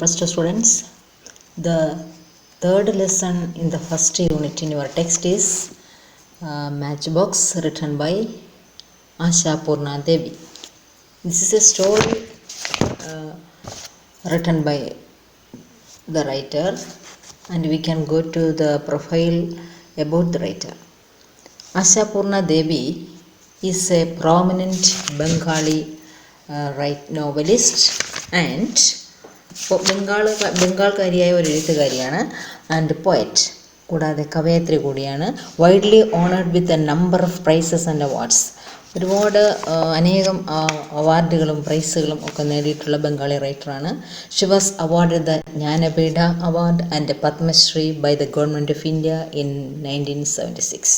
First students, the third lesson in the first unit in your text is Matchbox, written by Asha Purna Devi. This is a story written by the writer, and we can go to the profile about the writer. Asha Purna Devi is a prominent Bengali novelist and ബംഗാൾക്കാരിയായ ഒരു എഴുത്തുകാരിയാണ് and poet, കൂടാതെ കവയത്രി കൂടിയാണ്. Widely honoured with a number of prizes and awards. ഒരുപാട് അനേകം അവാർഡുകളും പ്രൈസുകളും ഒക്കെ നേടിയിട്ടുള്ള ബംഗാളി റൈറ്ററാണ്. She was award the Jnanpith award and Padmashri by the government of India in 1976.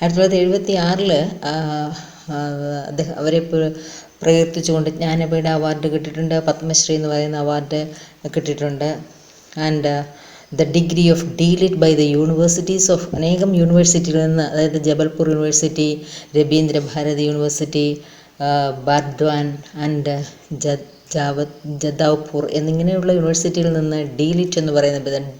1976 അദ്ദേഹം അവരെ പ്രകീർത്തിച്ചുകൊണ്ട് ജ്ഞാനപീഠ അവാർഡ് കിട്ടിയിട്ടുണ്ട്, പത്മശ്രീ എന്ന് പറയുന്ന അവാർഡ് കിട്ടിയിട്ടുണ്ട്. And the degree of DLitt by the universities of അനേകം യൂണിവേഴ്സിറ്റികളിൽ നിന്ന്, അതായത് Jabalpur university, Rabindra Bharati university, Burdwan and Jadavpur എന്നിങ്ങനെയുള്ള യൂണിവേഴ്സിറ്റിയിൽ നിന്ന് ഡീലിറ്റ് എന്ന് പറയുന്ന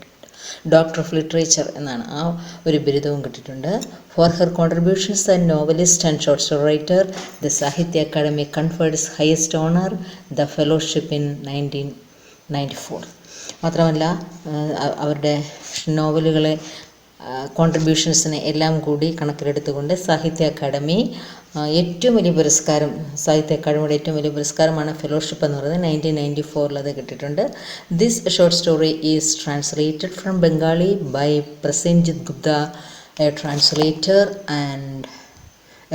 ഡോക്ടർ ഓഫ് ലിറ്ററേച്ചർ എന്നാണ് ആ ഒരു ബിരുദവും കിട്ടിയിട്ടുണ്ട്. For her contributions and novelist and short story writer, the Sahitya Akademi confers highest honour the fellowship in 1994. മാത്രമല്ല അവരുടെ നോവലുകളെ കോൺട്രിബ്യൂഷൻസിനെ എല്ലാം കൂടി കണക്കിലെടുത്തുകൊണ്ട് സാഹിത്യ അക്കാദമി ഏറ്റവും വലിയ പുരസ്കാരം, സാഹിത്യ അക്കാദമിയുടെ ഏറ്റവും വലിയ പുരസ്കാരമാണ് ഫെലോഷിപ്പ് എന്ന് പറയുന്നത്. 1994 അത് കിട്ടിയിട്ടുണ്ട്. This short story is translated from Bengali by Prasenjit Gupta, a translator and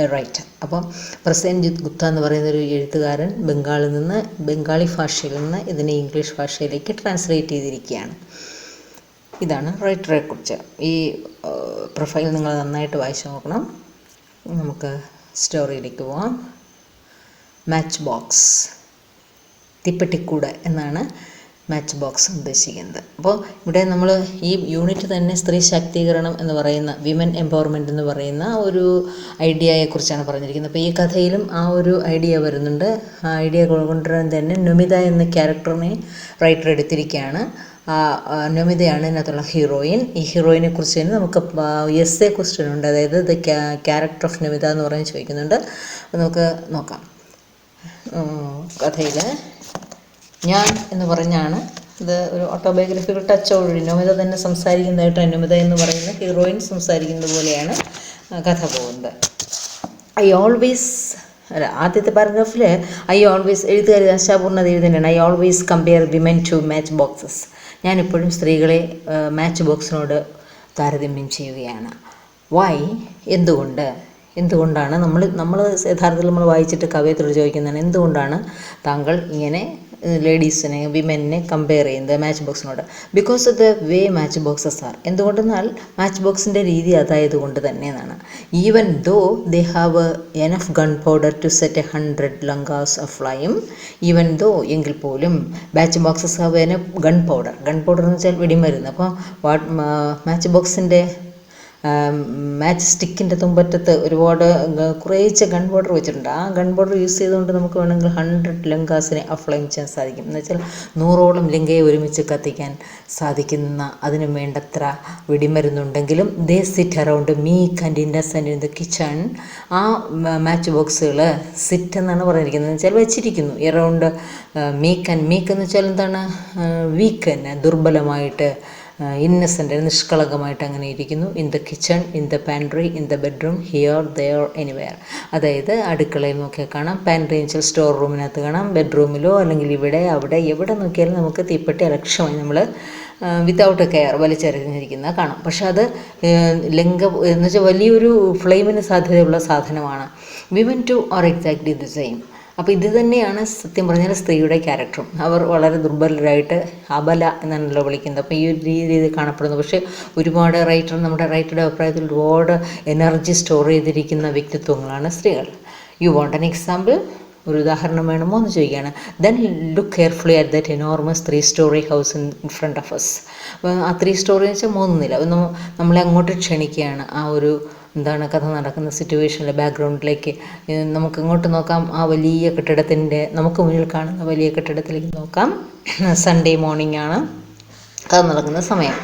a writer. അപ്പം പ്രസേൻജിത്ത് ഗുപ്ത എന്ന് പറയുന്നൊരു എഴുത്തുകാരൻ ബംഗാളി ഭാഷയിൽ നിന്ന് ഇതിനെ ഇംഗ്ലീഷ് ഭാഷയിലേക്ക് ട്രാൻസ്ലേറ്റ് ചെയ്തിരിക്കുകയാണ്. ഇതാണ് റൈറ്ററെ കുറിച്ച്. ഈ പ്രൊഫൈൽ നിങ്ങൾ നന്നായിട്ട് വായിച്ചു നോക്കണം. നമുക്ക് സ്റ്റോറിയിലേക്ക് പോവാം. മാച്ച് ബോക്സ്, തീപ്പെട്ടിക്കൂട് എന്നാണ് മാച്ച് ബോക്സ് ഉദ്ദേശിക്കുന്നത്. അപ്പോൾ ഇവിടെ നമ്മൾ ഈ യൂണിറ്റ് തന്നെ സ്ത്രീ ശാക്തീകരണം എന്ന് പറയുന്ന, വിമൻ എംപവർമെൻറ്റ് എന്ന് പറയുന്ന ഒരു ഐഡിയയെക്കുറിച്ചാണ് പറഞ്ഞിരിക്കുന്നത്. അപ്പോൾ ഈ കഥയിലും ആ ഒരു ഐഡിയ വരുന്നുണ്ട്. ആ ഐഡിയ കൊണ്ടുവരാൻ തന്നെ നമിത എന്ന ക്യാരക്ടറിനെ റൈറ്റർ എടുത്തിരിക്കുകയാണ്. നമിതയാണ് ഇതിനകത്തുള്ള ഹീറോയിൻ. ഈ ഹീറോയിനെ കുറിച്ച് തന്നെ നമുക്ക് എസ്സേ ക്വസ്റ്റ്യൻ ഉണ്ട്, അതായത് ദ ക്യാരക്ടർ ഓഫ് നമിത എന്ന് പറഞ്ഞ് ചോദിക്കുന്നുണ്ട്. നമുക്ക് നോക്കാം. കഥയിൽ ഞാൻ എന്ന് പറഞ്ഞാണ് ഇത് ഒരു ഓട്ടോബയോഗ്രഫിക്കൽ ടച്ചോടുകൂടി നമിത തന്നെ സംസാരിക്കുന്നതായിട്ട് നമിത എന്ന് പറയുന്ന ഹീറോയിൻ സംസാരിക്കുന്നത് പോലെയാണ് കഥ പോകുന്നത്. ആദ്യത്തെ പാരഗ്രാഫിൽ എഴുത്തുകാരി ആശാപൂർണ്ണ ദേവി തന്നെയാണ്. I always compare women to match boxes. ഞാനിപ്പോഴും സ്ത്രീകളെ മാച്ച് ബോക്സിനോട് താരതമ്യം ചെയ്യുകയാണ്. വൈ, എന്തുകൊണ്ടാണ് നമ്മൾ യഥാർത്ഥത്തിൽ നമ്മൾ വായിച്ചിട്ട് കവയത്തോട് ചോദിക്കുന്നതാണ്, എന്തുകൊണ്ടാണ് താങ്കൾ ഇങ്ങനെ വിമനെ കമ്പയർ ചെയ്യുന്നത് മാച്ച് ബോക്സിനോട്? Because of the way matchboxes are. എന്തുകൊണ്ടെന്നാൽ മാച്ച് ബോക്സിൻ്റെ രീതി അതായതുകൊണ്ട് തന്നെയാണ്. Even though they have enough gunpowder to set 100 Lankas of flame. Even though എങ്കിൽ പോലും matchboxes have enough gunpowder എന്ന് വെച്ചാൽ വെടിമരുന്ന്. അപ്പോൾ മാച്ച് ബോക്സിൻ്റെ മാച്ച് സ്റ്റിക്കിൻ്റെ തുമ്പറ്റത്ത് കുറേശ്ശെ ഗൺ പൗഡർ വെച്ചിട്ടുണ്ട്. ആ ഗൺ പൗഡർ യൂസ് ചെയ്തുകൊണ്ട് നമുക്ക് വേണമെങ്കിൽ 100 ലങ്കാസിനെ അഫ്ലൈം ചെയ്യാൻ സാധിക്കും. എന്ന് വെച്ചാൽ 100ഓളം ലങ്കയെ ഒരുമിച്ച് കത്തിക്കാൻ സാധിക്കുന്ന അതിന് വേണ്ടത്ര വെടിമരുന്നുണ്ടെങ്കിലും they sit around meek and innocent in the kitchen. ആ മാച്ച് ബോക്സുകൾ സിറ്റ് എന്നാണ് പറഞ്ഞിരിക്കുന്നത്, എന്ന് വെച്ചാൽ വെച്ചിരിക്കുന്നു എറൗണ്ട് മീക്ക് എന്ന് വെച്ചാൽ എന്താണ്, വീക്ക് തന്നെ, ദുർബലമായിട്ട്, ഇന്നസെൻ്റ് നിഷ്കളങ്കമായിട്ട് അങ്ങനെ ഇരിക്കുന്നു. In the kitchen, in the pantry, in the bedroom, here there anywhere. അതായത് അടുക്കളയിൽ നോക്കിയാൽ കാണാം, പാൻട്രി എന്ന് വെച്ചാൽ സ്റ്റോർ റൂമിനകത്ത് കാണാം, ബെഡ്റൂമിലോ അല്ലെങ്കിൽ ഇവിടെ അവിടെ എവിടെ നോക്കിയാലും നമുക്ക് തീപ്പെട്ടി അലക്ഷ്യമായി നമ്മൾ വിത്തൗട്ട് കെയർ വലിച്ചെറിഞ്ഞിരിക്കുന്നത് കാണാം. പക്ഷെ അത് എന്ന് വെച്ചാൽ വലിയൊരു ഫ്ലെയിമിന് സാധ്യതയുള്ള സാധനമാണ്. Women too are exactly the same. അപ്പോൾ ഇത് തന്നെയാണ് സത്യം പറഞ്ഞാൽ സ്ത്രീയുടെ ക്യാരക്ടറും. അവർ വളരെ ദുർബലരായിട്ട് അബല എന്നാണല്ലോ വിളിക്കുന്നത്. അപ്പോൾ ഈ ഒരു രീതിയിൽ കാണപ്പെടുന്നു. പക്ഷേ നമ്മുടെ റൈറ്ററുടെ അഭിപ്രായത്തിൽ ഒരുപാട് എനർജി സ്റ്റോർ ചെയ്തിരിക്കുന്ന വ്യക്തിത്വങ്ങളാണ് സ്ത്രീകൾ. You want an example? ഒരു ഉദാഹരണം വേണമോ എന്ന് ചോദിക്കുകയാണ്. Then look carefully at that enormous 3-story house in front of us. അപ്പോൾ ആ 3 story എന്ന് വെച്ചാൽ 3 നില നമ്മളെ അങ്ങോട്ട് ക്ഷണിക്കുകയാണ്. ആ ഒരു എന്താണ് കഥ നടക്കുന്ന സിറ്റുവേഷനിലെ ബാക്ക്ഗ്രൗണ്ടിലേക്ക് നമുക്ക് ഇങ്ങോട്ട് നോക്കാം. ആ വലിയ കെട്ടിടത്തിൻ്റെ നമുക്ക് മുന്നിൽ കാണുന്ന വലിയ കെട്ടിടത്തിലേക്ക് നോക്കാം. സൺഡേ മോർണിംഗ് ആണ്, കഥ നടക്കുന്ന സമയം.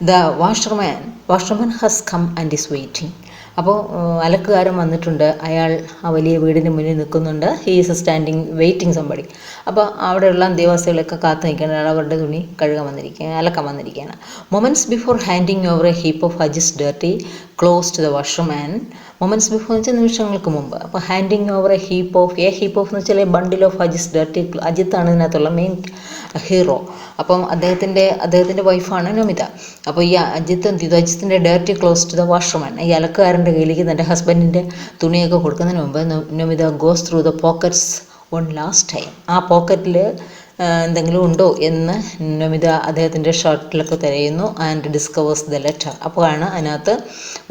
The washerman has come and is waiting. അപ്പോൾ അലക്കുകാരൻ വന്നിട്ടുണ്ട്, അയാൾ ആ വലിയ വീടിന് മുന്നിൽ നിൽക്കുന്നുണ്ട്. He is standing waiting somebody. അപ്പോൾ അവിടെയുള്ള അന്തേവാസികളൊക്കെ കാത്തു നിൽക്കുകയാണ്, അയാൾ അവരുടെ തുണി കഴുകാൻ വന്നിരിക്കുകയാണ്, അലക്കാൻ വന്നിരിക്കുകയാണ്. Moments before handing over a heap of അജിസ് dirty clothes to the washerman. Moments before എന്ന് വെച്ചാൽ നിമിഷങ്ങൾക്ക് മുമ്പ്. അപ്പോൾ handing over a heap of എന്ന് വെച്ചാൽ ബണ്ടിൽ ഓഫ് അജിസ് ഡർട്ടി. അജിത്താണ് ഇതിനകത്തുള്ള മെയിൻ ഹീറോ. അപ്പം അദ്ദേഹത്തിൻ്റെ വൈഫാണ് നമിത. അപ്പോൾ ഈ അജിത്ത് എന്ത് ചെയ്തു, അജിത്തിൻ്റെ dirty clothes to the washerman, ഈ അലക്കുകാരൻ്റെ കയ്യിലേക്ക് തൻ്റെ ഹസ്ബൻഡിൻ്റെ തുണിയൊക്കെ കൊടുക്കുന്നതിന് മുമ്പ് Namita goes through the pockets one last time. ആ പോക്കറ്റിൽ എന്തെങ്കിലും ഉണ്ടോ എന്ന് നമിത അദ്ദേഹത്തിൻ്റെ ഷർട്ടിലൊക്കെ തിരയുന്നു. And discovers the letter. അപ്പോഴാണ് അതിനകത്ത്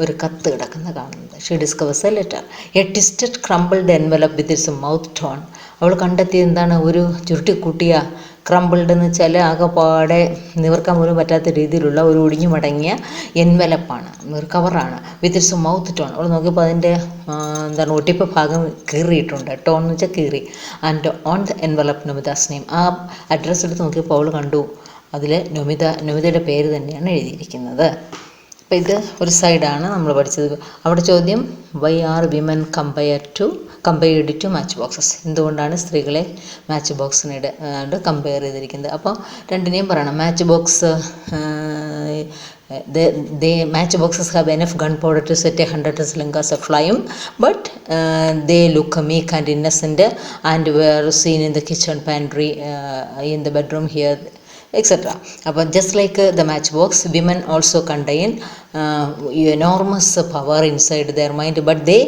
ഒരു കത്ത് കിടക്കുന്നത് കാണുന്നത്. She discovers a letter, a twisted crumbled envelope with its mouth torn. അവൾ കണ്ടെത്തിയത് എന്താണ്, ഒരു ചുരുട്ടിക്കൂട്ടിയ ക്രംബിൾഡ് എന്ന് വെച്ചാൽ ആകെപ്പാടെ നിവർക്കാൻ പോലും പറ്റാത്ത രീതിയിലുള്ള ഒരു ഒടിഞ്ഞു മടങ്ങിയ എൻവലപ്പാണ്, ഒരു കവറാണ്. With its mouth torn. അവൾ നോക്കിയപ്പോൾ അതിൻ്റെ എന്താണ് ഒട്ടിപ്പ് ഭാഗം കീറിയിട്ടുണ്ട്. ടോൺ എന്ന് വെച്ചാൽ കീറി. And on the envelope Namita's name. ആ അഡ്രസ്സ് എടുത്ത് നോക്കിയപ്പോൾ അവൾ കണ്ടു അതിൽ നമിതയുടെ പേര് തന്നെയാണ് എഴുതിയിരിക്കുന്നത്. അപ്പോൾ ഇത് ഒരു സൈഡാണ് നമ്മൾ പഠിച്ചത്. അവിടെ ചോദ്യം, why are women compared to match boxes. എന്തുകൊണ്ടാണ് സ്ത്രീകളെ മാച്ച് ബോക്സിനോട് കമ്പയർ ചെയ്തിരിക്കുന്നത്? അപ്പോൾ രണ്ടിനെയും പറയണം. Match box match boxes have enough gunpowder to set 100 slingas aflame, but they look meek and innocent and were seen in the kitchen pantry, in the bedroom here, etc. But just like the matchbox, women also contain enormous power inside their mind, but they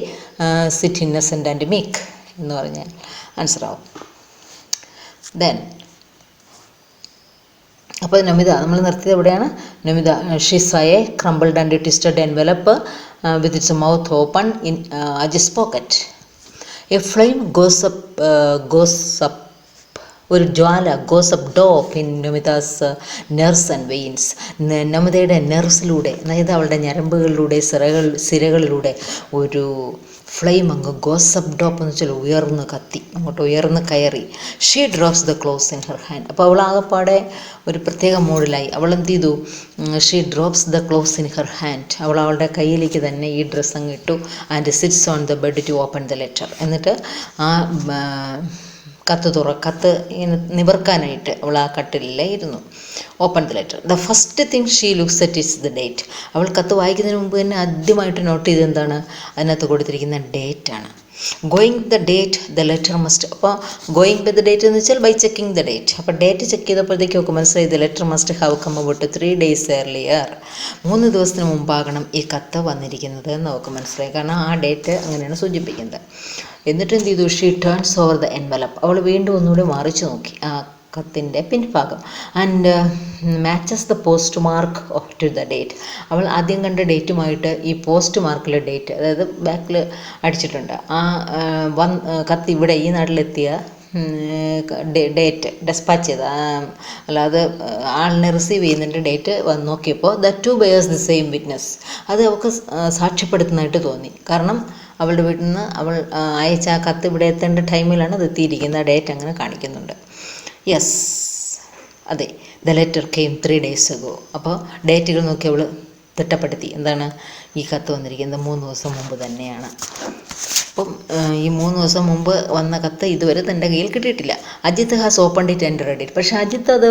sit innocent and meek എന്ന് പറഞ്ഞാൽ answer ആവും. Then അപ്പോൾ നമിത നമ്മൾ നിർത്തിയത് എവിടെയാണ്? Namita she saw a crumbled and twisted envelope with its mouth open in അജിസ് pocket. A flame goes up ഒരു ജ്വാല goes up dope in Namita's nerves and veins. നമിതയുടെ നെർവ്സിലൂടെ, അതായത് അവളുടെ ഞരമ്പുകളിലൂടെ സിരകളിലൂടെ ഒരു ഫ്ലെയിം അങ്ങ് ഗോസപ്പ് ഡോപ്പ് എന്ന് വെച്ചാൽ ഉയർന്ന് കത്തി, അങ്ങോട്ട് ഉയർന്ന് കയറി. She drops the clothes in her hand. അപ്പോൾ അവൾ ആകെപ്പാടെ ഒരു പ്രത്യേക മോഡിലായി. അവൾ എന്ത് ചെയ്തു? She drops the clothes in her hand. അവൾ അവളുടെ കയ്യിലേക്ക് തന്നെ ഈ ഡ്രസ്സ് അങ്ങ് ഇട്ടു. And sits on the bed to open the letter. എന്നിട്ട് ആ കത്ത് ഇങ്ങനെ നിവർക്കാനായിട്ട് അവൾ ആ കട്ടിലേ ഇരുന്നു. Open the letter. The first thing she looks at is the date. അവൾ കത്ത് വായിക്കുന്നതിന് മുമ്പ് തന്നെ ആദ്യമായിട്ട് നോട്ട് ചെയ്ത് എന്താണ്, അതിനകത്ത് കൊടുത്തിരിക്കുന്ന ഡേറ്റാണ്. Going the date the letter must. അപ്പോൾ ഗോയിങ് ബൈ ദ ഡേറ്റ് എന്ന് വെച്ചാൽ ബൈ ചെക്കിങ് ദ ഡേറ്റ്. അപ്പോൾ ഡേറ്റ് ചെക്ക് ചെയ്തപ്പോഴത്തേക്കും ഒക്കെ മനസ്സിലായി the letter must have come about 3 days earlier. 3 ദിവസത്തിന് മുമ്പാകണം ഈ കത്ത് വന്നിരിക്കുന്നത് എന്ന് നമുക്ക് മനസ്സിലായി. കാരണം ആ ഡേറ്റ് അങ്ങനെയാണ് സൂചിപ്പിക്കുന്നത്. എന്നിട്ട് എന്ത് ചെയ്തു? She turns over the envelope. അവൾ വീണ്ടും ഒന്നുകൂടി മറിച്ച് നോക്കി ആ കത്തിൻ്റെ പിൻഭാഗം. And matches the post mark of to the date. അവൾ ആദ്യം കണ്ട ഡേറ്റുമായിട്ട് ഈ പോസ്റ്റ് മാർക്കിലെ ഡേറ്റ്, അതായത് ബാക്കിൽ അടിച്ചിട്ടുണ്ട്, ആ കത്ത് ഇവിടെ ഈ നാട്ടിലെത്തിയ ഡേറ്റ് ഡെസ്പാച്ച് ചെയ്ത, അല്ലാതെ ആളിനെ റിസീവ് ചെയ്യുന്നതിൻ്റെ ഡേറ്റ് വന്ന് നോക്കിയപ്പോൾ the 2 bears the same witness. അത് അവൾക്ക് സാക്ഷ്യപ്പെടുത്തുന്നതായിട്ട് തോന്നി. കാരണം അവളുടെ വീട്ടിൽ നിന്ന് അവൾ അയച്ച ആ കത്ത് ഇവിടെ എത്തേണ്ട ടൈമിലാണ് അത് എത്തിയിരിക്കുന്നത്. ആ ഡേറ്റ് അങ്ങനെ കാണിക്കുന്നുണ്ട്. യെസ്, അതെ, the letter came 3 days ago. അപ്പോൾ ഡേറ്റുകൾ നോക്കി അവൾ തിട്ടപ്പെടുത്തി. എന്താണ്, ഈ കത്ത് വന്നിരിക്കുന്നത് 3 ദിവസം മുമ്പ് തന്നെയാണ്. അപ്പം ഈ 3 ദിവസം മുമ്പ് വന്ന കത്ത് ഇതുവരെ തൻ്റെ കയ്യിൽ കിട്ടിയിട്ടില്ല. Ajit has opened it and read it. പക്ഷേ അജിത്ത് അത്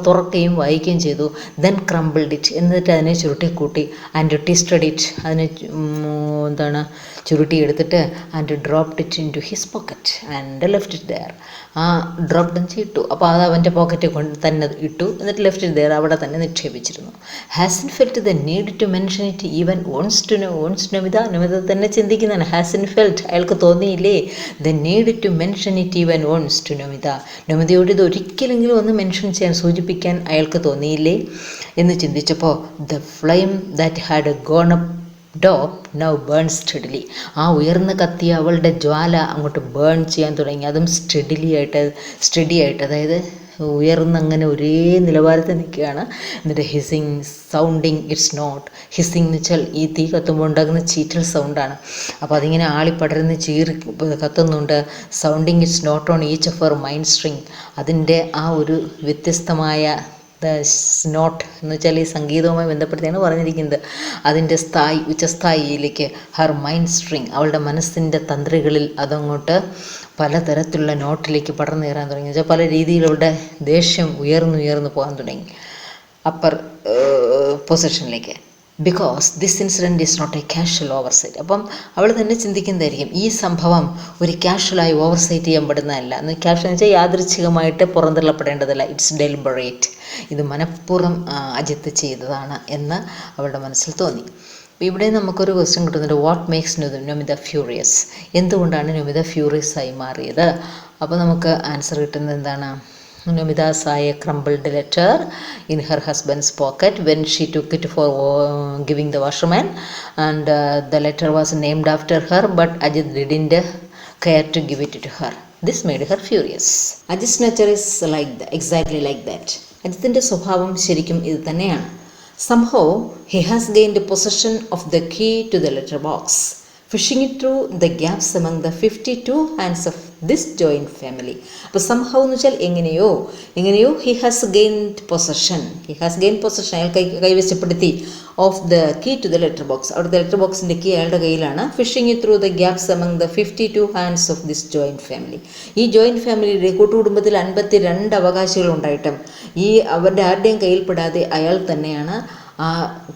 തുറക്കുകയും വായിക്കുകയും ചെയ്തു. Then crumbled it. എന്നിട്ട് അതിനെ ചുരുട്ടിക്കൂട്ടി. And twisted it. അതിനെ ചുരുട്ടി എടുത്തിട്ട് and dropped it into his pocket and left it there. ആ ഡ്രോപ്ഡ് എന്ന് ഇട്ടു. അപ്പോൾ അത് അവൻ്റെ പോക്കറ്റിൽ കൊണ്ട് തന്നെ ഇട്ടു. എന്നിട്ട് ലെഫ്റ്റ് ഇറ്റ് ദെയർ, അവിടെ തന്നെ നിക്ഷേപിച്ചിരുന്നു. Hasn't felt the need to mention it even once Namita തന്നെ ചിന്തിക്കുന്നതാണ്. ഹാസൻ ഫെൽറ്റ്, അയാൾക്ക് തോന്നിയില്ലേ, the need to mention it even once to നമിതയോട് ഇത് ഒരിക്കലെങ്കിലും ഒന്ന് മെൻഷൻ ചെയ്യാൻ, സൂചിപ്പിക്കാൻ അയാൾക്ക് തോന്നിയില്ലേ എന്ന് ചിന്തിച്ചപ്പോൾ the flame that had gone up dope now burn steadily. ആ ഉയർന്ന് കത്തിയ അവളുടെ ജ്വാല അങ്ങോട്ട് ബേൺ ചെയ്യാൻ തുടങ്ങി. അതും സ്റ്റഡി ആയിട്ട്, അതായത് ഉയർന്നങ്ങനെ ഒരേ നിലവാരത്തിൽ നിൽക്കുകയാണ്. എന്നിട്ട് hissing, sounding it's not. Hissing എന്ന് വെച്ചാൽ ഈ തീ കത്തുമ്പോൾ ഉണ്ടാകുന്ന ചീറ്റൽ സൗണ്ടാണ്. അപ്പോൾ അതിങ്ങനെ ആളിപ്പടർന്ന് ചീറി കത്തുന്നുണ്ട്. Sounding it's note on each of our mind string. അതിൻ്റെ ആ ഒരു വ്യത്യസ്തമായ നോട്ട് എന്ന് വെച്ചാൽ ഈ സംഗീതവുമായി ബന്ധപ്പെടുത്തിയാണ് പറഞ്ഞിരിക്കുന്നത്. അതിൻ്റെ ഉച്ചസ്ഥായിയിലേക്ക് ഹർ മൈൻഡ് സ്ട്രിങ്, അവളുടെ മനസ്സിൻ്റെ തന്ത്രികളിൽ അതങ്ങോട്ട് പലതരത്തിലുള്ള നോട്ടിലേക്ക് പടർന്നു കയറാൻ തുടങ്ങി. വെച്ചാൽ പല രീതിയിലുള്ള ദേഷ്യം ഉയർന്നുയർന്നു പോകാൻ തുടങ്ങി അപ്പർ പൊസിഷനിലേക്ക്. Because this incident is not a casual oversight. അപ്പം അവൾ തന്നെ ചിന്തിക്കുന്നതായിരിക്കും, ഈ സംഭവം ഒരു കാഷ്വലായി ഓവർസൈറ്റ് ചെയ്യപ്പെടുന്നതല്ല. എന്ന് കാഷ്വൽ എന്ന് വെച്ചാൽ യാദൃച്ഛികമായിട്ട് പുറന്തള്ളപ്പെടേണ്ടതല്ല. It's deliberate. ഇത് മനഃപൂർവ്വം അജിത്ത് ചെയ്തതാണ് എന്ന് അവളുടെ മനസ്സിൽ തോന്നി. അപ്പോൾ ഇവിടെ നമുക്കൊരു ക്വസ്റ്റ്യൻ കിട്ടുന്നുണ്ട്, വാട്ട് മേക്സ് നൊമിത ഫ്യൂറിയസ്? എന്തുകൊണ്ടാണ് നൊമിത ഫ്യൂറിയസ് ആയി മാറിയത്? അപ്പോൾ നമുക്ക് ആൻസർ കിട്ടുന്നത് എന്താണ്? Nomita saw a crumpled letter in her husband's pocket when she took it for giving the washerman, and the letter was named after her, but Ajit didn't care to give it to her. This made her furious. Ajit's nature is exactly like that. Ajitinte സ്വഭാവം ശരിക്കും ഇത് തന്നെയാണ്. Somehow he has gained possession of the key to the letter box, fishing it through the gaps among the 52 hands of this joint family. അപ്പോൾ somehow എന്ന് വെച്ചാൽ എങ്ങനെയോ he has gained possession. അയാൾ കൈവശപ്പെടുത്തി of the key to the letter box. അവിടുത്തെ letter ബോക്സിൻ്റെ key അയാളുടെ കയ്യിലാണ്. Fishing it through the gaps among the 52 hands of this joint family. ഈ ജോയിൻറ്റ് ഫാമിലിയുടെ കൂട്ടുകുടുംബത്തിൽ 52 അവകാശികളുണ്ടായിട്ടും ഈ അവരുടെ ആരുടെയും കയ്യിൽപ്പെടാതെ അയാൾ തന്നെയാണ് ആ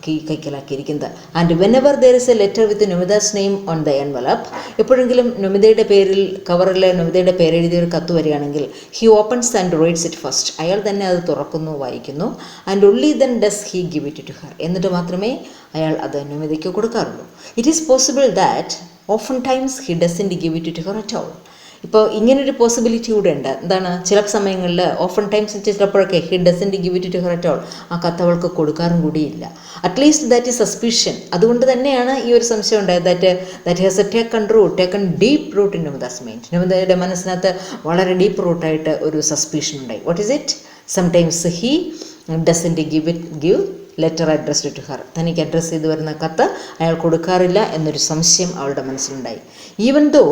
കീ കൈക്കലാക്കിയിരിക്കുന്നത്. And whenever there is a letter with Namita's name on the envelope, എപ്പോഴെങ്കിലും നൊമിതയുടെ പേരിൽ കവറിൽ നൊമിതയുടെ പേരെഴുതിയ ഒരു കത്ത് വരികയാണെങ്കിൽ he opens and reads it first. അയാൾ തന്നെ അത് തുറക്കുന്നു, വായിക്കുന്നു. And only then does he give it to her. എന്നിട്ട് മാത്രമേ അയാൾ അത് നൊമിതയ്ക്ക് കൊടുക്കാറുള്ളൂ. It is possible that often times he doesn't give it to her at all. ഇപ്പോൾ ഇങ്ങനൊരു പോസിബിലിറ്റി കൂടെ ഉണ്ട്. എന്താണ്? ചില സമയങ്ങളിൽ ഓഫൺ ടൈംസ് ചിലപ്പോഴൊക്കെ he doesn't give it to her at all, ആ കത്ത് അവൾക്ക് കൊടുക്കാറും കൂടിയില്ല. At least that is suspicion. അതുകൊണ്ട് തന്നെയാണ് ഈ ഒരു സംശയം ഉണ്ടായത്. That has taken deep root in Namita's mind. നൊമിതയുടെ മനസ്സിനകത്ത് വളരെ ഡീപ്പ് റൂട്ടായിട്ട് ഒരു സസ്പിഷൻ ഉണ്ടായി. What is it? Sometimes he doesn't give letter addressed to her. തനിക്ക് അഡ്രസ്സ് ചെയ്ത് വരുന്ന കത്ത് അയാൾ കൊടുക്കാറില്ല എന്നൊരു സംശയം അവളുടെ മനസ്സിലുണ്ടായി. ഈവൻ ദോ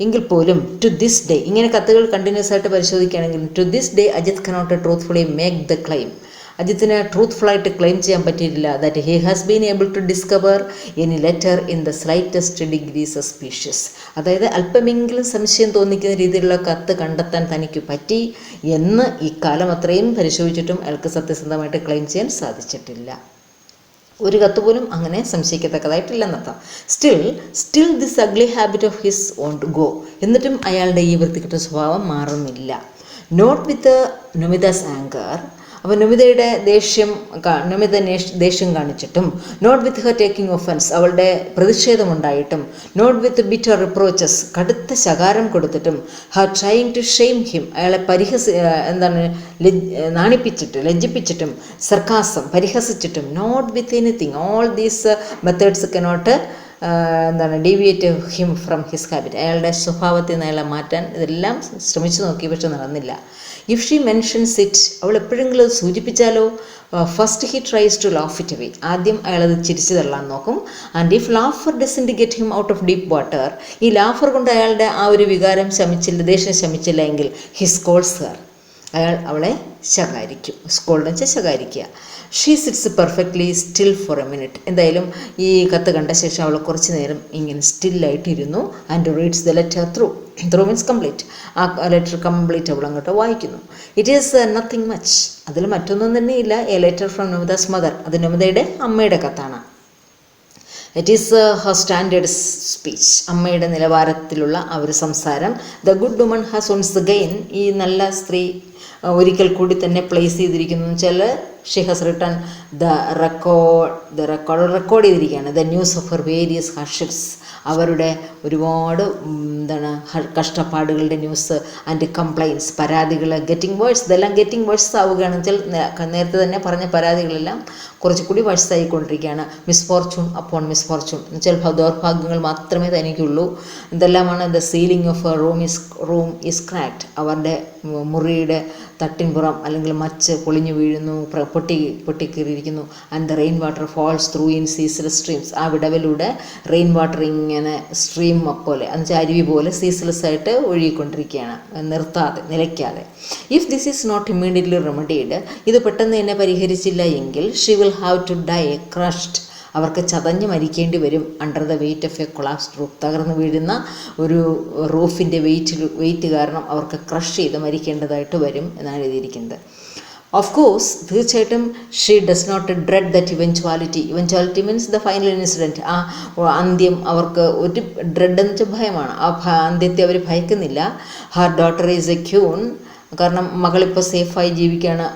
എങ്കിൽ പോലും ടു ദിസ് ഡേ, ഇങ്ങനെ കത്തുകൾ കണ്ടിന്യൂസ് ആയിട്ട് പരിശോധിക്കുകയാണെങ്കിൽ to this day Ajit cannot truthfully make the claim. അജിത്തിന് ട്രൂത്ത്ഫുള്ളായിട്ട് ക്ലെയിം ചെയ്യാൻ പറ്റിയിട്ടില്ല that he has been able to discover any letter in the slightest degree suspicious. അതായത് അല്പമെങ്കിലും സംശയം തോന്നിക്കുന്ന രീതിയിലുള്ള കത്ത് കണ്ടെത്താൻ തനിക്ക് പറ്റി എന്ന് ഈ കാലം അത്രയും പരിശോധിച്ചിട്ടും അയാൾക്ക് സത്യസന്ധമായിട്ട് ക്ലെയിം ചെയ്യാൻ സാധിച്ചിട്ടില്ല. ഒരു കത്ത് പോലും അങ്ങനെ സംശയിക്കത്തക്കതായിട്ടില്ലെന്നർത്ഥം. Still this ugly habit of his won't go. എന്നിട്ടും അയാളുടെ ഈ വൃത്തികെട്ട സ്വഭാവം മാറുന്നില്ല. Not with Namita's anger. അപ്പോൾ നൊമിത ദേഷ്യം കാണിച്ചിട്ടും, not with her taking offence, അവളുടെ പ്രതിഷേധമുണ്ടായിട്ടും, നോട്ട് വിത്ത് ബിറ്റർ റിപ്രോച്ചസ്, കടുത്ത ശകാരം കൊടുത്തിട്ടും, her trying to shame him, അയാളെ ലജ്ജിപ്പിച്ചിട്ടും, സർക്കാസം പരിഹസിച്ചിട്ടും, not with anything, all these methods cannot deviate him from his habit. അയാളുടെ സ്വഭാവത്തിൽ നിന്ന് അയാളെ മാറ്റാൻ ഇതെല്ലാം ശ്രമിച്ചു നോക്കി, പക്ഷെ നടന്നില്ല. ഇഫ് ഷീ മെൻഷൻസ് ഇറ്റ്, അവൾ എപ്പോഴെങ്കിലും അത് സൂചിപ്പിച്ചാലോ, first he tries to laugh it away, ആദ്യം അയാളത് ചിരിച്ചു തള്ളാൻ നോക്കും. And if laughter doesn't get him out of deep water, ഈ ലാഫർ കൊണ്ട് അയാളുടെ ആ ഒരു വികാരം ദേഷ്യം ശമിച്ചില്ല എങ്കിൽ ഹി സ്കോൾസ് ഹർ, അയാൾ അവളെ ശകാരിക്കും. സ്കോൾഡ് എന്ന് വെച്ചാൽ ശകാരിക്കുക. She sits perfectly still for a minute. എന്തായാലും ഈ കത്ത് കണ്ട ശേഷം അവൾ കുറച്ച് നേരം ഇങ്ങനെ സ്റ്റില്ലായിട്ടിരുന്നു. And reads the letter through means complete. ആ ലെറ്റർ കംപ്ലീറ്റ് അവൾ അങ്ങോട്ട് വായിക്കുന്നു. ഇറ്റ് ഈസ് നത്തിങ് മച്ച്, അതിൽ മറ്റൊന്നും തന്നെ ഇല്ല. A letter from Namita's mother, അത് നൊമിതയുടെ അമ്മയുടെ കത്താണ്. It is her standard speech, അമ്മയുടെ നിലവാരത്തിലുള്ള ആ ഒരു സംസാരം. The good woman has once again, ഈ നല്ല സ്ത്രീ ഒരിക്കൽ കൂടി തന്നെ പ്ലേസ് ചെയ്തിരിക്കുന്നു എന്ന് വെച്ചാൽ ഷി ഹാസ് റിട്ടൺ റെക്കോർഡ് ചെയ്തിരിക്കുകയാണ് the news of her various hardships, അവരുടെ ഒരുപാട് കഷ്ടപ്പാടുകളുടെ ന്യൂസ്. ആൻഡ് കംപ്ലൈൻസ്, പരാതികൾ. ഗെറ്റിംഗ് വേഴ്സ്, ഇതെല്ലാം ഗെറ്റിംഗ് വേഴ്സ് ആവുകയാണെന്ന് വെച്ചാൽ നേരത്തെ തന്നെ പറഞ്ഞ പരാതികളെല്ലാം കുറച്ചുകൂടി വേഴ്സ് ആയിക്കൊണ്ടിരിക്കുകയാണ്. മിസ്ഫോർച്യൂൺ അപ്പോൺ മിസ്ഫോർച്യൂൺ എന്ന് വെച്ചാൽ ദൗർഭാഗ്യങ്ങൾ മാത്രമേ തനിക്കുള്ളൂ. ഇതെല്ലാമാണ്. The ceiling of room is cracked, അവരുടെ മുറിയുടെ തട്ടിൻപുറം അല്ലെങ്കിൽ മച്ച് പൊളിഞ്ഞു വീഴുന്നു, പൊട്ടിക്കീറിയിരിക്കുന്നു. And the rain water falls through in ceaseless streams. ആ വിടവിലൂടെ റെയിൻ വാട്ടർ ഇങ്ങനെ സ്ട്രീം പോലെ, എന്നുവെച്ചാൽ അരുവി പോലെ സീസ്ലെസ് ആയിട്ട് ഒഴുകിക്കൊണ്ടിരിക്കുകയാണ്, നിലയ്ക്കാതെ. If this is not immediately remedied, ഇത് പെട്ടെന്ന് തന്നെ പരിഹരിച്ചില്ല എങ്കിൽ she will have to die crushed, അവർക്ക് ചതഞ്ഞ് മരിക്കേണ്ടി വരും. Under the weight of a collapsed roof, തകർന്നു വീഴുന്ന ഒരു റൂഫിൻ്റെ വെയിറ്റ് കാരണം അവർക്ക് ക്രഷ് ചെയ്ത് മരിക്കേണ്ടതായിട്ട് വരും എന്നാണ് എഴുതിയിരിക്കുന്നത്. ഓഫ് കോഴ്സ്, തീർച്ചയായിട്ടും she does not dread that eventuality means the final incident. ആ അന്ത്യം അവർക്ക് ഒരു ഡ്രെഡ് എന്ന് വെച്ചാൽ ഭയമാണ്. ആ അന്ത്യത്തെ അവർ ഭയക്കുന്നില്ല. Her daughter is a queen, കാരണം മകളിപ്പോൾ സേഫായി ജീവിക്കുകയാണ്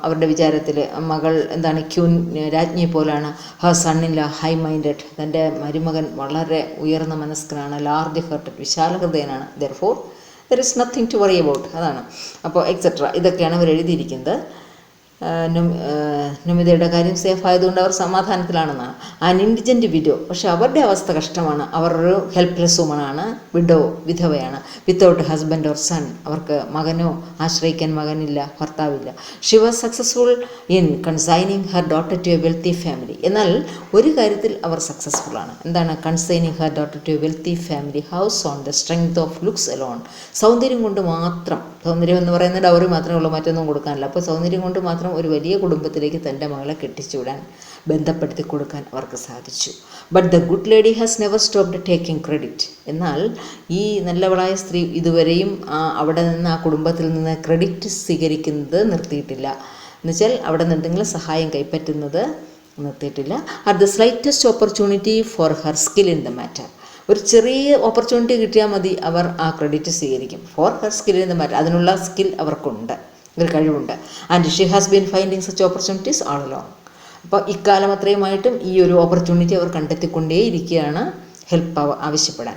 അവരുടെ വിചാരത്തിൽ. മകൾ എന്താണ്, ക്യൂൻ രാജ്ഞി പോലാണ്. ഹർ സണ്ണില്ല ഹൈ മൈൻഡഡ്, തൻ്റെ മരുമകൻ വളരെ ഉയർന്ന മനസ്കനാണ്. ലാർജ് ഹേർട്ടഡ്, വിശാല ഹൃദയനാണ്. Therefore there is nothing to worry about, അതാണ്. അപ്പോൾ എക്സെട്ര ഇതൊക്കെയാണ് അവർ എഴുതിയിരിക്കുന്നത്. നമിതയുടെ കാര്യം സേഫ് ആയതുകൊണ്ട് അവർ സമാധാനത്തിലാണെന്നാണ്. ആൻ ഇൻഡിജൻറ്റ് വിഡോ, പക്ഷെ അവരുടെ അവസ്ഥ കഷ്ടമാണ്. അവർ ഒരു ഹെൽപ്ലെസ് വുമണാണ്, വിധവയാണ്. വിത്തൗട്ട് ഹസ്ബൻഡ് ഓർ സൺ, അവർക്ക് മകനോ ആശ്രയിക്കാൻ മകനില്ല, ഭർത്താവില്ല. She was successful in consigning her daughter to a wealthy family. എന്നാൽ ഒരു കാര്യത്തിൽ അവർ സക്സസ്ഫുൾ ആണ്. എന്താണ്? Consigning her daughter to a wealthy family house on the strength of looks alone. സൗന്ദര്യം കൊണ്ട് മാത്രം, സൗന്ദര്യം എന്ന് പറയുന്നത് ഡൗറി മാത്രമേ ഉള്ളൂ, മറ്റൊന്നും കൊടുക്കാനില്ല. അപ്പോൾ സൗന്ദര്യം കൊണ്ട് മാത്രം ഒരു വലിയ കുടുംബത്തിലേക്ക് തൻ്റെ മകളെ കെട്ടിച്ചുവിടാൻ, ബന്ധപ്പെടുത്തി കൊടുക്കാൻ അവർക്ക് സാധിച്ചു. But the good lady has never stopped taking credit. എന്നാൽ ഈ നല്ലവളായ സ്ത്രീ ഇതുവരെയും അവിടെ നിന്ന്, ആ കുടുംബത്തിൽ നിന്ന് ക്രെഡിറ്റ് സ്വീകരിക്കുന്നത് നിർത്തിയിട്ടില്ല. എന്നുവെച്ചാൽ അവിടെ നിന്ന് എന്തെങ്കിലും സഹായം കൈപ്പറ്റുന്നത് നിർത്തിയിട്ടില്ല. At the slightest opportunity for her skill in the matter, ഒരു ചെറിയ ഓപ്പർച്യൂണിറ്റി കിട്ടിയാൽ മതി, അവർ ആ ക്രെഡിറ്റ് സ്വീകരിക്കും. For her skill in the matter, അതിനുള്ള സ്കിൽ അവർക്കുണ്ട്, ഒരു കഴിവുണ്ട്. And she has been finding such opportunities all along. അപ്പോൾ ഇക്കാലം അത്രയുമായിട്ടും ഈ ഒരു ഓപ്പർച്യൂണിറ്റി അവർ കണ്ടെത്തിക്കൊണ്ടേയിരിക്കുകയാണ് ഹെൽപ്പ് ആവശ്യപ്പെടാൻ.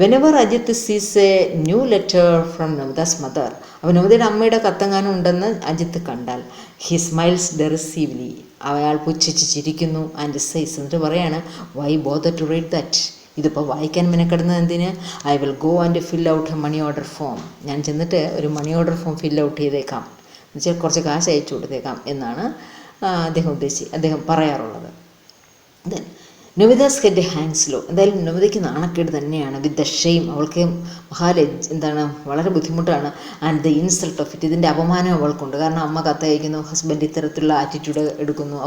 Whenever Ajit sees a new letter from Namita's mother, അപ്പോൾ നമിതയുടെ അമ്മയുടെ കത്തെങ്ങാനും ഉണ്ടെന്ന് അജിത്ത് കണ്ടാൽ, ഹി സ്മൈൽസ് ഡെറിസീവ്ലി, അയാൾ പുച്ഛിച്ച് ചിരിക്കുന്നു. ആൻഡ് സൈസ്, എന്നിട്ട് പറയാണ്, why bother to read that, ഇതിപ്പോൾ വായിക്കാൻ മെനക്കെടുന്നത് എന്തിന്? I will go and fill out a money order form, ഞാൻ ചെന്നിട്ട് ഒരു money order form fill out ചെയ്തേക്കാം, എന്നുവെച്ചാൽ കുറച്ച് കാശ് അയച്ചു കൊടുത്തേക്കാം എന്നാണ് അദ്ദേഹം പറയാറുള്ളത്. Then Namita's head hangs low, എന്തായാലും നമിതയ്ക്ക് നാണക്കേട് തന്നെയാണ്. വിത്ത് ദ ഷെയിം, അവൾക്ക് വളരെ ബുദ്ധിമുട്ടാണ്. And the insult of it, ഇതിൻ്റെ അപമാനം അവൾക്കുണ്ട്. കാരണം അമ്മ കത്തയക്കുന്നു, ഹസ്ബൻഡ് ഇത്തരത്തിലുള്ള ആറ്റിറ്റ്യൂഡ് എടുക്കുന്നു,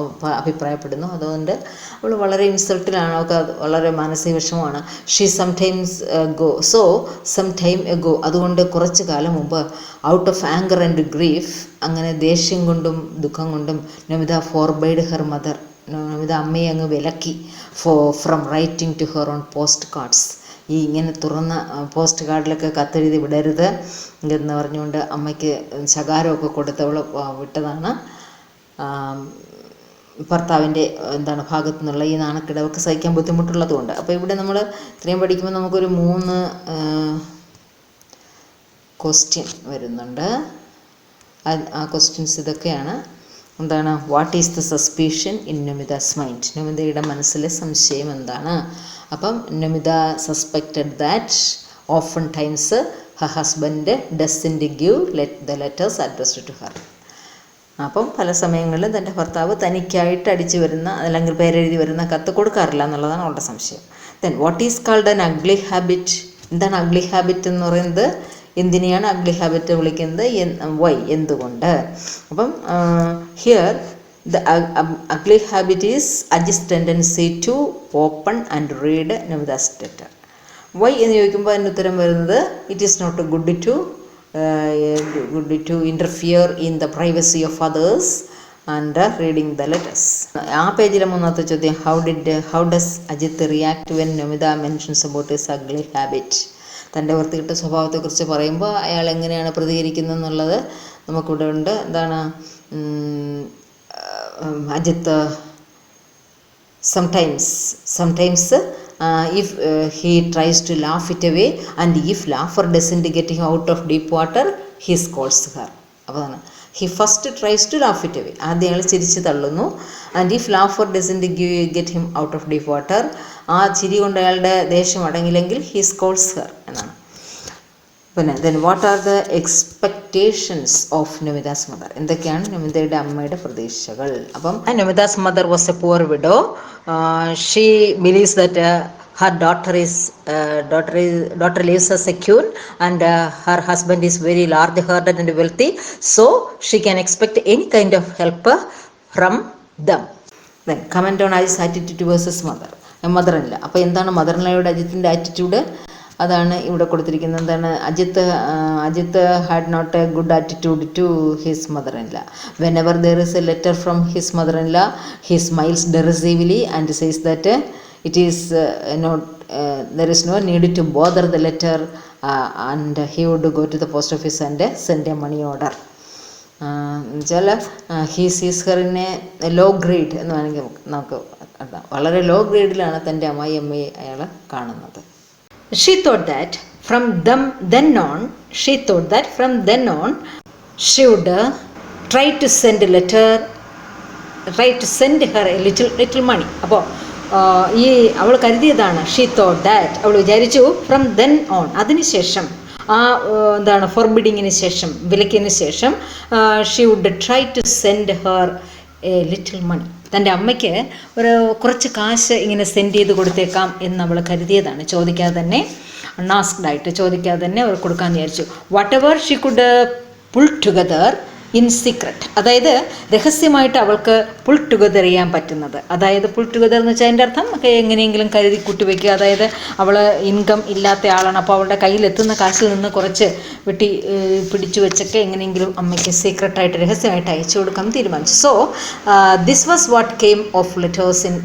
അഭിപ്രായപ്പെടുന്നു. അതുകൊണ്ട് അവൾ വളരെ ഇൻസൾട്ടിലാണ്, അവൾക്ക് വളരെ മാനസിക വിഷമമാണ്. ഷീ സംടൈംസ് സംടൈം എഗോ, അതുകൊണ്ട് കുറച്ച് കാലം മുമ്പ് out of anger and grief, അങ്ങനെ ദേഷ്യം കൊണ്ടും ദുഃഖം കൊണ്ടും Namita forbade her mother, Namita അമ്മയെ അങ്ങ് വിലക്കി. From writing to her own post cards, ഈ ഇങ്ങനെ തുറന്ന പോസ്റ്റ് കാർഡിലൊക്കെ കത്തെഴുതി വിടരുത് എന്ന് പറഞ്ഞുകൊണ്ട് അമ്മയ്ക്ക് ശകാരമൊക്കെ കൊടുത്തവൾ വിട്ടതാണ്. ഭർത്താവിൻ്റെ ഭാഗത്തു നിന്നുള്ള ഈ നാണക്കേട് അവർക്ക് സഹിക്കാൻ ബുദ്ധിമുട്ടുള്ളതുകൊണ്ട്. അപ്പോൾ ഇവിടെ നമ്മൾ ഇത്രയും പഠിക്കുമ്പോൾ നമുക്കൊരു 3 ക്വസ്റ്റ്യൻ വരുന്നുണ്ട്. ആ ക്വസ്റ്റ്യൻസ് ഇതൊക്കെയാണ്. What is the suspicion in Namita's mind, നമിതയുടെ മനസ്സിലെ സംശയം എന്താണ്? അപ്പം Namita suspected that often times her husband doesn't give the letters addressed to her. അപ്പം പല സമയങ്ങളിലും തൻ്റെ ഭർത്താവ് തനിക്കായിട്ട് അടിച്ചു വരുന്ന അല്ലെങ്കിൽ പേരെഴുതി വരുന്ന കത്ത് കൊടുക്കാറില്ല എന്നുള്ളതാണ് അവളുടെ സംശയം. Then what is called an ugly habit, എന്താണ് അഗ്ലി ഹാബിറ്റ് എന്ന് പറയുന്നത്? എന്തിനെയാണ് അഗ്ലി ഹാബിറ്റ് വിളിക്കുന്നത്? വൈ, എന്തുകൊണ്ട്? അപ്പം here the ugly habit is അജിസ് tendency to open and read Namita's letter. Why എന്ന് ചോദിക്കുമ്പോൾ അതിൻ്റെ ഉത്തരം വരുന്നത്, it is not good to interfere in the privacy of others and reading the letters. ആ പേജിലെ 3ാമത്തെ ചോദ്യം, how does Ajit react when Namita mentions about his ugly habit, തൻ്റെ വൃത്തികെട്ട സ്വഭാവത്തെക്കുറിച്ച് പറയുമ്പോൾ അയാൾ എങ്ങനെയാണ് പ്രതികരിക്കുന്നത് എന്നുള്ളത് നമുക്കിവിടെ ഉണ്ട്. Ajith sometimes if he tries to laugh it away and if laugher doesn't get him out of deep water, he scolds her. അപ്പോൾ he first tries to laugh it away, ആദ്യം അയാൾ ചിരിച്ച് തള്ളുന്നു. And if laugher doesn't get him out of deep water, ആ ചിരി കൊണ്ട് അയാളുടെ ദേഷ്യം അടങ്ങില്ലെങ്കിൽ he scolds her എന്നാണ്. പിന്നെ then what are the expectations of Namita's mother? എന്തൊക്കെയാണ് നമിതയുടെ അമ്മയുടെ പ്രതീക്ഷകൾ? അപ്പം Namita's mother was a poor widow. She believes that her daughter lives as a queen, and her husband is very large hearted and wealthy, so she can expect any kind of help from them. Then comment on Ajit's attitude versus mother-in-law. അപ്പോൾ എന്താണ് മദർ-ഇൻ-ലോയുടെ അജിത്തിൻ്റെ attitude? അതാണ് ഇവിടെ കൊടുത്തിരിക്കുന്നത്. എന്താണ്? Ajith had not a good attitude to his mother-in-law. Whenever there is a letter from his mother-in-law, he smiles derisively and says that it is there is no need to bother the letter, and he would go to the post office and send a money order. എന്നുവെച്ചാൽ he sees her in a low grade എന്ന് വേണമെങ്കിൽ നമുക്ക് വളരെ law ഗ്രേഡിലാണ് തൻ്റെ അമ്മായിയമ്മയെ അയാൾ കാണുന്നത്. She thought that from then on she would try to send her a little money. അപ്പോൾ ഈ അവൾ കരുതിയതാണ്, ഷീ തോട്ട് ദാറ്റ്, അവൾ വിചാരിച്ചു ഫ്രം ദെൻ ഓൺ, അതിനുശേഷം ആ എന്താണ് ഫോർബിഡിങ്ങിന് ശേഷം, വിലക്കിന് ശേഷം, she would try to send her a little money, തൻ്റെ അമ്മയ്ക്ക് കുറച്ച് കാശ് ഇങ്ങനെ സെൻഡ് ചെയ്ത് കൊടുത്തേക്കാം എന്ന് അവൾ കരുതിയതാണ്. ചോദിക്കാതെ തന്നെ, അൺആസ്ക്ഡ് ചോദിക്കാതെ തന്നെ അവർ കൊടുക്കാമെന്ന് വിചാരിച്ചു. What ever she could pull together in secret, അതായത് രഹസ്യമായിട്ട് അവൾക്ക് പുൾ ടുഗദർ ചെയ്യാൻ പറ്റുന്നത്. അതായത് പുൾ ടുഗദർ എന്ന് വെച്ചാൽ അതിൻ്റെ അർത്ഥം എങ്ങനെയെങ്കിലും കരുതി കൂട്ടിവെക്കുക. അതായത് അവൾ ഇൻകം ഇല്ലാത്ത ആളാണ്, അപ്പോൾ അവളുടെ കയ്യിലെത്തുന്ന കാശിൽ നിന്ന് കുറച്ച് പിടിച്ചു വെച്ചൊക്കെ എങ്ങനെയെങ്കിലും അമ്മയ്ക്ക് സീക്രട്ടായിട്ട് രഹസ്യമായിട്ട് അയച്ചു കൊടുക്കാൻ തീരുമാനിച്ചു. So this was what came of letters in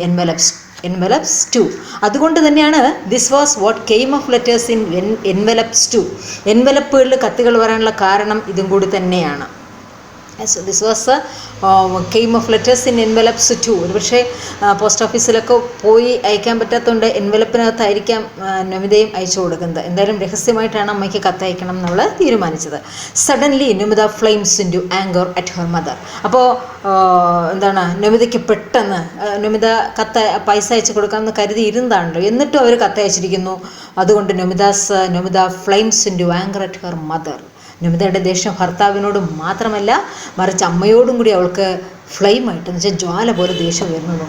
envelopes 2. അതുകൊണ്ട് തന്നെയാണ് this was what came of letters in envelopes 2. എൻവലപ്പുകളിൽ കത്തുകൾ വരാനുള്ള കാരണം ഇതും കൂടി തന്നെയാണ്. So this was came of letters in envelopes 2. ഒരുപക്ഷെ പോസ്റ്റ് ഓഫീസിലൊക്കെ പോയി അയക്കാൻ പറ്റാത്തതുകൊണ്ട് എൻവലപ്പിനകത്തായിരിക്കാം നമിതയും അയച്ചു കൊടുക്കുന്നത്. എന്തായാലും രഹസ്യമായിട്ടാണ് അമ്മയ്ക്ക് കത്തയക്കണം നമ്മൾ തീരുമാനിച്ചത്. Suddenly Namita flames into anger at her mother. അപ്പോൾ എന്താണ്, നമിതയ്ക്ക് പെട്ടെന്ന് നമിത പൈസ അയച്ചു കൊടുക്കാമെന്ന് കരുതി ഇരുന്നതാണല്ലോ, എന്നിട്ടും അവർ കത്തയച്ചിരിക്കുന്നു. അതുകൊണ്ട് Namita flames into anger at her mother. നമിതയുടെ ദേഷ്യം ഭർത്താവിനോട് മാത്രമല്ല മറിച്ച് അമ്മയോടും കൂടി അവൾക്ക് ഫ്ലെയിമായിട്ട്, എന്ന് വെച്ചാൽ ജ്വാല പോലെ ദേഷ്യം വരുന്നു.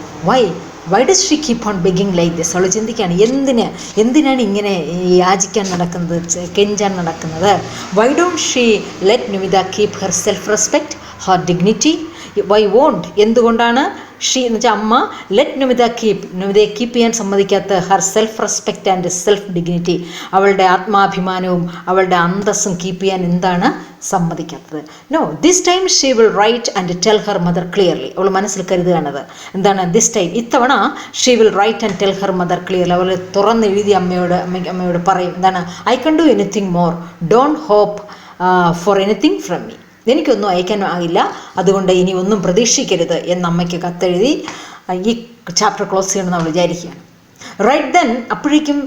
Why does she keep on begging like this? അവൾ ചിന്തിക്കുകയാണ്, എന്തിനാണ് ഇങ്ങനെ യാചിക്കാൻ നടക്കുന്നത്, കെഞ്ചാൻ നടക്കുന്നത്? Why don't she let Namita keep her self respect, her dignity? Why won't, എന്തുകൊണ്ടാണ് ഷീ എന്ന് വെച്ചാൽ അമ്മ നമിതയെ കീപ്പ് ചെയ്യാൻ സമ്മതിക്കാത്ത her self respect and self dignity, അവളുടെ ആത്മാഭിമാനവും അവളുടെ അന്തസ്സും കീപ്പ് ചെയ്യാൻ എന്താണ് സമ്മതിക്കാത്തത്? No, this time she will write and tell her mother clearly. അവൾ മനസ്സിൽ കരുതുകയാണത് എന്താണ്, ദിസ് ടൈം, ഇത്തവണ she will write and tell her mother clearly. അവൾ തുറന്നെഴുതി അമ്മയോട് പറയും, എന്താണ്, I can do anything more, don't hope for anything from me. എനിക്കൊന്നും അയക്കാൻ ആകില്ല, അതുകൊണ്ട് ഇനി ഒന്നും പ്രതീക്ഷിക്കരുത് എന്ന് അമ്മയ്ക്ക് കത്തെഴുതി ഈ ചാപ്റ്റർ ക്ലോസ് ചെയ്യണമെന്ന് നമ്മൾ വിചാരിക്കുകയാണ്. റൈറ്റ് ദെൻ, അപ്പോഴേക്കും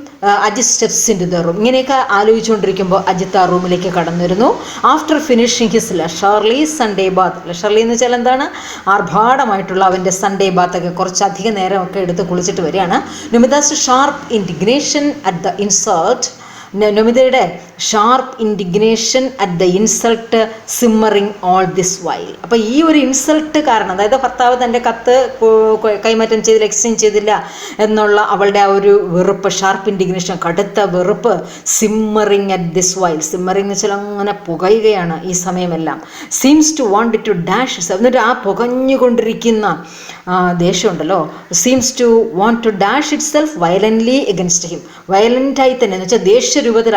Ajit steps into the room. ഇങ്ങനെയൊക്കെ ആലോചിച്ചുകൊണ്ടിരിക്കുമ്പോൾ അജിത്ത് ആ റൂമിലേക്ക് കടന്നു വരുന്നു. After finishing his leisurely Sunday bath. Leisurely എന്ന് വെച്ചാൽ എന്താണ്, ആർഭാടമായിട്ടുള്ള അവൻ്റെ സൺഡേ ബാത്തൊക്കെ കുറച്ചധികം നേരമൊക്കെ എടുത്ത് കുളിച്ചിട്ട് വരികയാണ്. Namita's sharp indignation at the insult, നമിതയുടെ sharp indignation at the insult simmering all this while. അപ്പോൾ ഈ ഒരു ഇൻസൾട്ട് കാരണം, അതായത് ഭർത്താവ് തൻ്റെ കത്ത് കൈമാറ്റം ചെയ്തില്ല, എക്സ്ചേഞ്ച് ചെയ്തില്ല എന്നുള്ള അവളുടെ ആ ഒരു വെറുപ്പ്, ഷാർപ്പ് ഇൻഡിഗ്നേഷൻ, കടുത്ത വെറുപ്പ്, simmering at this while. Simmering എന്ന് വെച്ചാൽ അങ്ങനെ പുകയുകയാണ് ഈ സമയമെല്ലാം. Seems to want to dash, എന്നിട്ട് ആ പുകഞ്ഞുകൊണ്ടിരിക്കുന്ന ദേഷ്യമുണ്ടല്ലോ, seems to want to dash itself violently against him. വയലൻ്റായി തന്നെ, എന്ന് വെച്ചാൽ ദേഷ്യരൂപത്തിൽ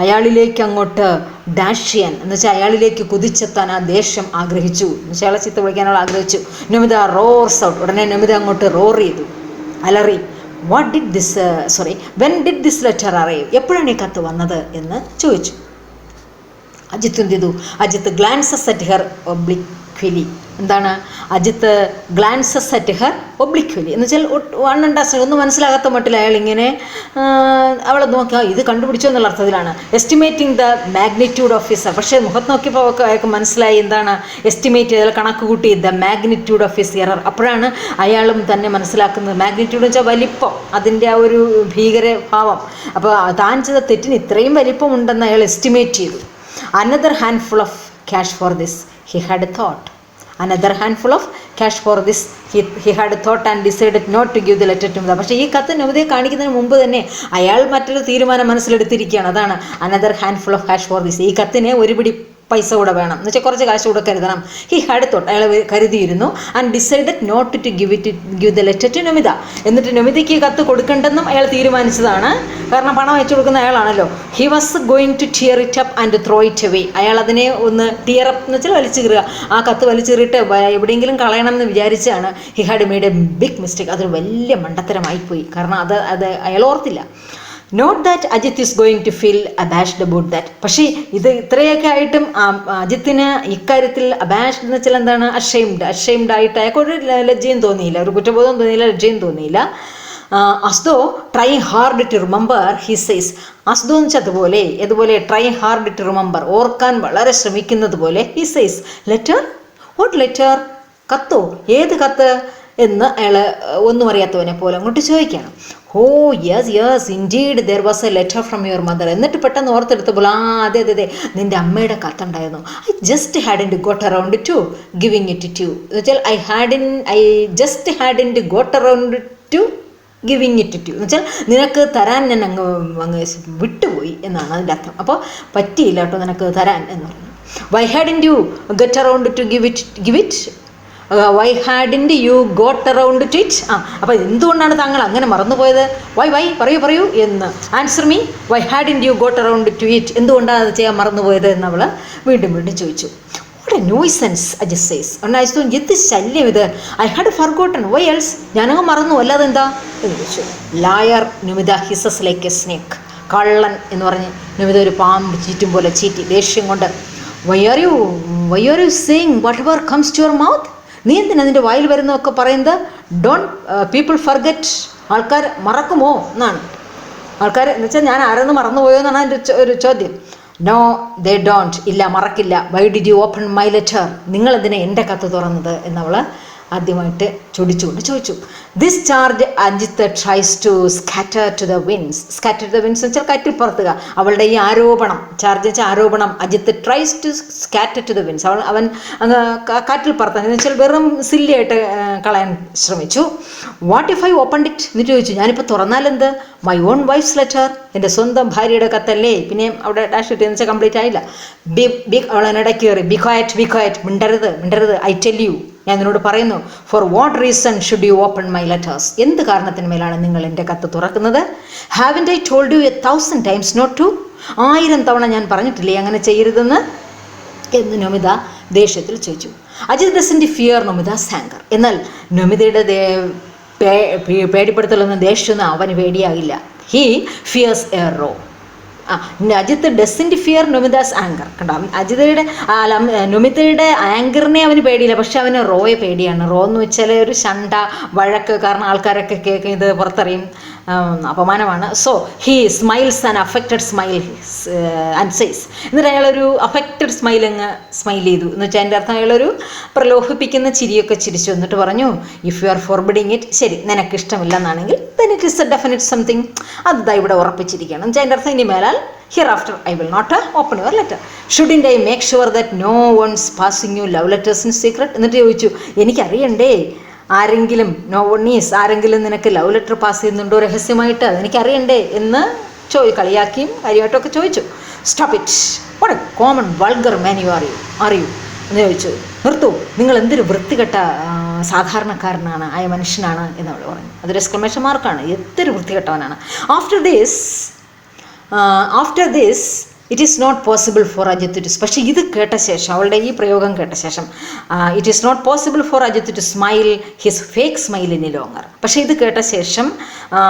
അയാളിലേക്ക് അങ്ങോട്ട് ഡാഷ് ചെയ്യാൻ, എന്ന് വെച്ചാൽ അയാളിലേക്ക് കുതിച്ചെത്താൻ ആ ദേഷ്യം ആഗ്രഹിച്ചു, എന്ന് വെച്ചാൽ അയാളെ ചീത്ത വിളിക്കാൻ അവൾ ആഗ്രഹിച്ചു. നമിത റോർസ് ഔട്ട്, ഉടനെ നമിത അങ്ങോട്ട് റോർ ചെയ്തു, അലറി. When did this letter arrive? എപ്പോഴാണ് ഈ കത്ത് വന്നത് എന്ന് ചോദിച്ചു. അജിത്ത് എന്ത് ചെയ്തു? Ajith glances at her obliquely. എന്താണ്? Ajith glances at her obliquely എന്ന് വെച്ചാൽ അണ്ടർസ്റ്റാൻഡ്, ഒന്നും മനസ്സിലാകാത്ത മട്ടിൽ അയാൾ ഇങ്ങനെ അവളെ നോക്കുക, ഇത് കണ്ടുപിടിച്ചോ എന്നുള്ള അർത്ഥത്തിലാണ്. Estimating the magnitude of his, പക്ഷേ മുഖത്ത് നോക്കിയപ്പോൾ അയാൾക്ക് മനസ്സിലായി എന്താണ് എസ്റ്റിമേറ്റ് ചെയ്ത് കണക്ക് കൂട്ടി the magnitude of his error. അപ്പോഴാണ് അയാളും തന്നെ മനസ്സിലാക്കുന്നത്, മാഗ്നിറ്റ്യൂഡ് എന്ന് വെച്ചാൽ വലിപ്പം, അതിൻ്റെ ആ ഒരു ഭീകരഭാവം. അപ്പോൾ താൻ ചെയ്ത തെറ്റിന് ഇത്രയും വലിപ്പം ഉണ്ടെന്ന് അയാൾ എസ്റ്റിമേറ്റ് ചെയ്തു. Another handful of cash for this he had thought. Another handful of cash for this he had thought and decided not to give the letter to Namiത. പക്ഷേ ഈ കത്ത് നമിതയെ കാണിക്കുന്നതിന് മുമ്പ് തന്നെ അയാൾ മറ്റൊരു തീരുമാനം മനസ്സിലെടുത്തിരിക്കുകയാണ്. അതാണ് another handful of cash for this. ഈ കത്തിന് ഒരു പിടി പൈസ കൂടെ വേണം എന്ന് വെച്ചാൽ കുറച്ച് കാശ് കൂടെ കരുതണം. ഹി ഹാഡ് തോട്ട്, അയാൾ കരുതിയിരുന്നു. And decided not to give the letter to Namita. എന്നിട്ട് നമിതയ്ക്ക് കത്ത് കൊടുക്കേണ്ടെന്നും അയാൾ തീരുമാനിച്ചതാണ്. കാരണം പണം അയച്ചു കൊടുക്കുന്ന അയാളാണല്ലോ. He was going to tear it up and throw it away. അയാൾ അതിനെ ഒന്ന് ടിയർ അപ്പ് എന്ന് വെച്ചാൽ വലിച്ചു കീറുക, ആ കത്ത് വലിച്ചെറിയിട്ട് എവിടെയെങ്കിലും കളയണം എന്ന് വിചാരിച്ചാണ്. He had made a big mistake. അതൊരു വലിയ മണ്ടത്തരമായിപ്പോയി. കാരണം അത് അയാൾ ഓർത്തില്ല. Not that Ajith is going to feel abashed about that. പക്ഷേ ഇത് ഇത്രയൊക്കെ ആയിട്ടും അജിത്തിന് ഇക്കാര്യത്തിൽ അബാഷ്ഡ് എന്ന് വെച്ചാൽ എന്താണ്, അഷെയിംഡ് ആയിട്ട് അയാൾക്ക് ഒരു ലജ്ജയും തോന്നിയില്ല, ഒരു കുറ്റബോധം തോന്നിയില്ല, ലജ്ജയും തോന്നിയില്ല. As though try hard to remember he says. As though എന്ന് വെച്ചാൽ അതുപോലെ ട്രൈ ഹാർഡ് ടു റിമെമ്പർ, ഓർക്കാൻ വളരെ ശ്രമിക്കുന്നത് പോലെ. He says letter, what letter, കത്തോ, ഏത് കത്ത് എന്ന് അയാൾ ഒന്നും അറിയാത്തവനെ പോലെ അങ്ങോട്ട് ചോദിക്കണം. Oh yes indeed there was a letter from your mother. എന്നിട്ട് പെട്ടെന്ന് ഓർത്തെടുത്തപ്പോൾ അതെ നിൻ്റെ അമ്മയുടെ കത്തുണ്ടായിരുന്നു. I just hadn't got around to giving it to എന്ന് വെച്ചാൽ I just hadn't got around to giving it to എന്ന് വെച്ചാൽ നിനക്ക് തരാൻ ഞാൻ അങ്ങ് വിട്ടുപോയി എന്നാണ് അതിൻ്റെ അർത്ഥം. അപ്പോൾ പറ്റിയില്ല കേട്ടോ നിനക്ക് തരാൻ എന്ന് പറഞ്ഞു. Why hadn't you get around to give it why hadn't you got around to it. അപ്പോൾ എന്തുകൊണ്ടാണ് താങ്കൾ അങ്ങനെ മറന്നുപോയത്? വൈ പറയൂ എന്ന്. Answer me, why hadn't you got around to it, എന്തുകൊണ്ടാണ് അത് ചെയ്യാൻ മറന്നുപോയത് എന്നവൾ വീണ്ടും ചോദിച്ചു. What a nuisance Ajith says. Ajith, എന്ത് ശല്യം ഇത്. I had forgotten, why else, ഞാനങ്ങ് മറന്നു, അല്ലാതെ എന്താ എന്ന് ചോദിച്ചു. Liar Namita hisses like a snake. കള്ളൻ എന്ന് പറഞ്ഞ് നമിത ഒരു പാമ്പ് ചീറ്റും പോലെ ചീറ്റി ദേഷ്യം കൊണ്ട്. Why are you saying whatever comes to your mouth. നീ എന്തിനാ നിൻ്റെ വായിൽ വരുന്നതൊക്കെ പറയുന്നത്? ഡോണ്ട് പീപ്പിൾ ഫർഗെറ്റ്, ആൾക്കാർ മറക്കുമോ എന്നാണ്. ആൾക്കാർ എന്ന് വെച്ചാൽ ഞാൻ ആരെന്ന് മറന്നുപോയോ എന്നാണ് എൻ്റെ ഒരു ചോദ്യം. നോ ദേ ഡോണ്ട്, ഇല്ല മറക്കില്ല. Why did you open my letter, നിങ്ങളെന്തിനാ എൻ്റെ കത്ത് തുറന്നത് എന്നവൾ ആദ്യമായിട്ട് ചൊടിച്ചുകൊണ്ട് ചോദിച്ചു. This charge Ajith tries to scatter to the winds. Scatter to the winds എന്ന് വെച്ചാൽ കാറ്റിൽ പറത്തുക. അവളുടെ ഈ ആരോപണം, ചാർജ് വെച്ചാൽ ആരോപണം, Ajith tries to scatter to the winds, അവൻ അങ്ങ് കാറ്റിൽ പറത്താൻ എന്ന് വെച്ചാൽ വെറും സില്ലിയായിട്ട് കളയാൻ ശ്രമിച്ചു. What if I open it എന്നിട്ട് ചോദിച്ചു, ഞാനിപ്പോൾ തുറന്നാലെന്ത്? മൈ ഓൺ വൈഫ്സ് ലെറ്റർ, എൻ്റെ സ്വന്തം ഭാര്യയുടെ കത്തല്ലേ. പിന്നെയും അവിടെ ഡാഷ് ഇട്ട് എന്ന് വെച്ചാൽ കംപ്ലീറ്റ് ആയില്ല. അവൾ എന്നിടയ്ക്ക് കയറി, ബി ക്വയറ്റ്, മിണ്ടരുത്, ഐ ടെൽ യു, ഞാൻ നിന്നോട് പറയുന്നു. For what reason should you open my letters, എന്ത് കാരണത്തിന്മേലാണ് നിങ്ങൾ എൻ്റെ കത്ത് തുറക്കുന്നത്? Haven't I told you 1,000 times not to, 1000 തവണ ഞാൻ പറഞ്ഞിട്ടില്ലേ അങ്ങനെ ചെയ്യരുതെന്ന് എന്ന് നമിത ദേഷ്യത്തിൽ ചോദിച്ചു. Ajith doesn't fear Namita's anger. എന്നാൽ നമിതയുടെ പേടിപ്പെടുത്തലൊന്നും ദേഷ്യമൊന്നും അവന് പേടിയാകില്ല. He fears a row. Ajith doesn't fear Namita's anger. കണ്ടോ, നമിതയുടെ ആങ്കറിനെ അവന് പേടിയില്ല, പക്ഷെ അവന് റോയെ പേടിയാണ്. റോ എന്ന് വെച്ചാൽ ഒരു ശണ്ട വഴക്ക്, കാരണം ആൾക്കാരൊക്കെ കേൾക്കും, ഇത് പുറത്തറിയും, അപമാനമാണ്. So he smiles and affected smile and says. എന്നിട്ട് അയാളൊരു അഫക്റ്റഡ് സ്മൈൽ ചെയ്തു എന്ന് വെച്ചാൽ അതിൻ്റെ അർത്ഥം അയാളൊരു പ്രലോഭിപ്പിക്കുന്ന ചിരിയൊക്കെ ചിരിച്ചു. എന്നിട്ട് പറഞ്ഞു, if you are forbidding it, ശരി നിനക്ക് ഇഷ്ടമില്ലെന്നാണെങ്കിൽ then it is a definite something, അത് ഇവിടെ ഉറപ്പിച്ചിരിക്കുകയാണ് എന്ന് വെച്ചാൽ അതിൻ്റെ അർത്ഥം ഇനി മേലാൽ hereafter I will not open your letter. Shouldn't I make sure that no one's passing you love letters in secret? എന്നിട്ട് ചോദിച്ചു, എനിക്കറിയണ്ടേ ആരെങ്കിലും ആരെങ്കിലും നിനക്ക് ലവ് ലെറ്റർ പാസ് ചെയ്യുന്നുണ്ടോ രഹസ്യമായിട്ട്, അതെനിക്കറിയണ്ടേ എന്ന് കളിയാക്കിയും കാര്യമായിട്ടൊക്കെ ചോദിച്ചു. Stop it, what A common vulgar man you are you എന്ന് ചോദിച്ചു. നിർത്തൂ, നിങ്ങൾ എന്തൊരു വൃത്തികെട്ട സാധാരണക്കാരനാണ്, ആയ മനുഷ്യനാണ് എന്നവൾ പറഞ്ഞു. അതൊരു എക്സ്ക്ലമേഷൻ മാർക്കാണ്, എന്തൊരു വൃത്തികെട്ടവനാണ്. After this it is not possible for Ajith to, പക്ഷേ ഇത് കേട്ട ശേഷം, അവളുടെ ഈ പ്രയോഗം കേട്ട ശേഷം, it is not possible for Ajith to smile his fake smile in longer. പക്ഷേ ഇത് കേട്ട ശേഷം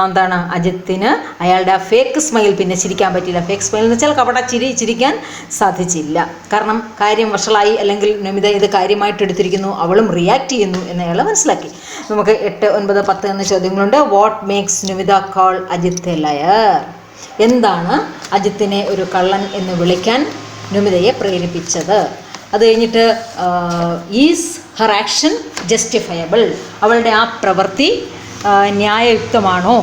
എന്താണ്, അജിത്തിന് അയാളുടെ ആ ഫേക്ക് സ്മൈൽ പിന്നെ ചിരിക്കാൻ പറ്റിയില്ല. ഫേക്ക് സ്മൈൽ എന്ന് വെച്ചാൽ കപട ചിരിക്കാൻ സാധിച്ചില്ല. കാരണം കാര്യം വഷളായി, അല്ലെങ്കിൽ നമിത ഇത് കാര്യമായിട്ട് എടുത്തിരിക്കുന്നു, അവളും റിയാക്ട് ചെയ്യുന്നു എന്ന് അയാൾ മനസ്സിലാക്കി. നമുക്ക് 8, 9, 10 എന്ന ചോദ്യങ്ങളുണ്ട്. What makes Namita call Ajith a liar? എന്താണ് അജിത്തിനെ ഒരു കള്ളൻ എന്ന് വിളിക്കാൻ നമിതയെ പ്രേരിപ്പിച്ചത്? അത് കഴിഞ്ഞിട്ട് ഈസ് ഹർ ആക്ഷൻ ജസ്റ്റിഫയബിൾ? അവളുടെ ആ പ്രവൃത്തി ന്യായയുക്തമാണോ?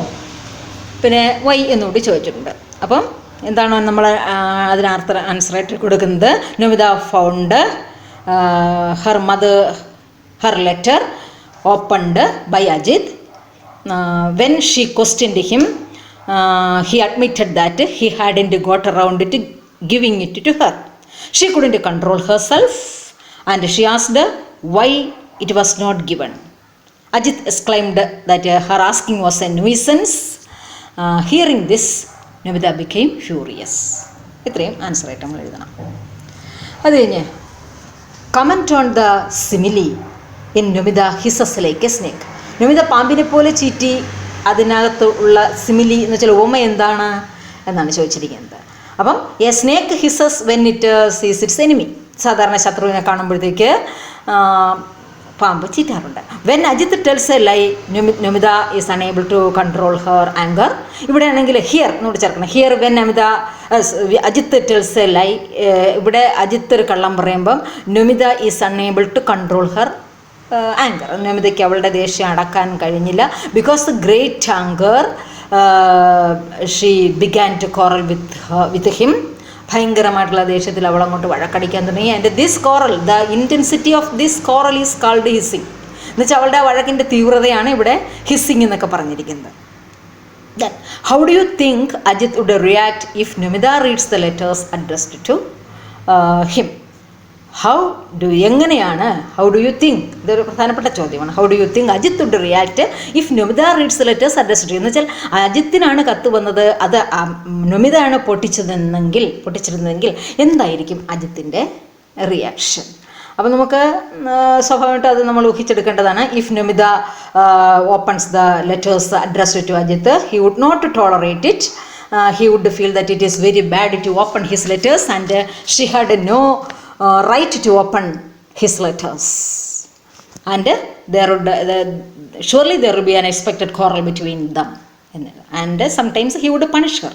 പിന്നെ വൈ എന്നുകൂടി ചോദിച്ചിട്ടുണ്ട്. അപ്പം എന്താണ് നമ്മൾ അതിന് ആൻസറായിട്ട് കൊടുക്കുന്നത്? Namita found her letter opened by Ajit. When she questioned him, he admitted that he hadn't got around to giving it to her. She couldn't control herself and she asked why it was not given. Ajit exclaimed that her asking was a nuisance. Hearing this, Namita became furious. ഇത്രയും ആൻസറായിട്ട് നമ്മൾ എഴുതണം. അത് കഴിഞ്ഞ് comment on the simile in Namita hisses like a snake. Namita പാമ്പിനെ പോലെ ചീറ്റി, അതിനകത്ത് ഉള്ള സിമിലി എന്ന് വെച്ചാൽ ഉപമ എന്താണ് എന്നാണ് ചോദിച്ചിരിക്കുന്നത്. അപ്പം a snake hisses when it sees its enemy. സാധാരണ ശത്രുവിനെ കാണുമ്പോഴത്തേക്ക് പാമ്പ് ചീറ്റാറുണ്ട്. When Ajith tells a lie, Namita is unable to control her anger. ഇവിടെ ആണെങ്കിൽ ഹിയർ എന്നോട് ചേർക്കണം. Here when Namita Ajith tells a lie, ഇവിടെ അജിത്ത് ഒരു കള്ളം പറയുമ്പം Namita is unable to control her anger. നമിതയ്ക്ക് അവളുടെ ദേഷ്യം അടക്കാൻ കഴിഞ്ഞില്ല. Because the great anger she began to quarrel with him. ഭയങ്കരമായിട്ടുള്ള ദേഷ്യത്തിൽ അവൾ അങ്ങോട്ട് വഴക്കടിക്കാൻ തുടങ്ങി. And this quarrel, the intensity of this quarrel is called hissing. എന്നുവെച്ചാൽ അവളുടെ വഴക്കിൻ്റെ തീവ്രതയാണ് ഇവിടെ ഹിസ്സിങ് എന്നൊക്കെ പറഞ്ഞിരിക്കുന്നത്. Then, how do you think Ajit would react if Namita reads the letters addressed to him? എങ്ങനെയാണ് ഹൗ ഡു യു തിങ്ക്, ഇതൊരു പ്രധാനപ്പെട്ട ചോദ്യമാണ്. How do you think Ajith would react if Namita reads the letters addressed to? എന്ന് വെച്ചാൽ അജിത്തിനാണ് കത്ത് വന്നത്, അത് നമിതയാണ് പൊട്ടിച്ചിരുന്നതെങ്കിൽ എന്തായിരിക്കും അജിത്തിൻ്റെ റിയാക്ഷൻ? അപ്പം നമുക്ക് സ്വാഭാവികമായിട്ട് അത് നമ്മൾ ഊഹിച്ചെടുക്കേണ്ടതാണ്. If Namita opens the letters addressed to Ajith, he would not tolerate it. He would feel that it is very bad to open his letters and she had no right to open his letters, and surely there would be an expected quarrel between them, and sometimes he would punish her.